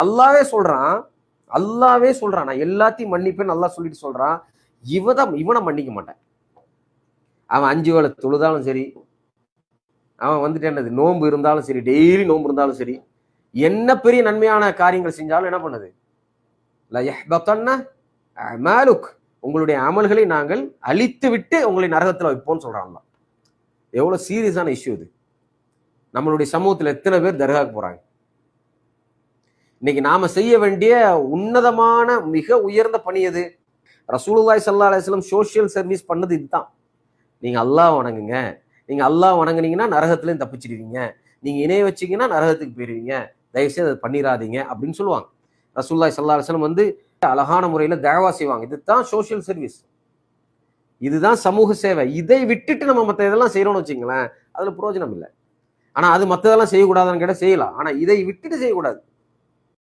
அல்லாவே சொல்றான் நான் எல்லாத்தையும் மன்னிப்பேன்னு அல்லாஹ் சொல்லிட்டு சொல்றான். இவனை மன்னிக்க மாட்டேன். அவன் 5 வேளை தொழுதாலும் சரி, அவன் வந்துட்டு என்னது நோன்பு இருந்தாலும் சரி, டெய்லி நோன்பு இருந்தாலும் சரி, என்ன பெரிய நன்மையான காரியங்கள் செஞ்சாலும் என்ன பண்ணுது, உங்களுடைய அமல்களை நாங்கள் அழித்து விட்டு உங்களை நரகத்தில் வைப்போம்னு சொல்றாங்க. எவ்வளவு சீரியஸான இஷ்யூ இது. நம்மளுடைய சமூகத்தில் எத்தனை பேர் தர்காவுக்கு போறாங்க? இன்னைக்கு நாம செய்ய வேண்டிய உன்னதமான மிக உயர்ந்த பணி எது? ரசூலுல்லாஹி ஸல்லல்லாஹு அலைஹி வஸல்லம் சோஷியல் சர்வீஸ் பண்ணது இதுதான். நீங்க அல்லாஹ் வணங்குங்க, நீங்க அல்லாஹ் வணங்குனீங்கன்னா நரகத்துலேயும் தப்பிச்சிடுவீங்க, நீங்க இணைய வச்சீங்கன்னா நரகத்துக்கு போயிருவீங்க, தயவுசெய்து அதை பண்ணிடாதீங்க அப்படின்னு சொல்லுவாங்க. ரசூலுல்லாஹி ஸல்லல்லாஹு அலைஹி வஸல்லம் வந்து அழகான முறையில் தஅவா செய்வாங்க. இதுதான் சோஷியல் சர்வீஸ், இதுதான் சமூக சேவை. இதை விட்டுட்டு நம்ம மற்ற இதெல்லாம் செய்யறோம்னு வச்சுங்களேன், அதுல பிரயோஜனம் இல்லை. ஆனா அது மற்றதெல்லாம் செய்யக்கூடாதுன்னு கேட்டால் செய்யலாம், ஆனா இதை விட்டுட்டு செய்யக்கூடாது.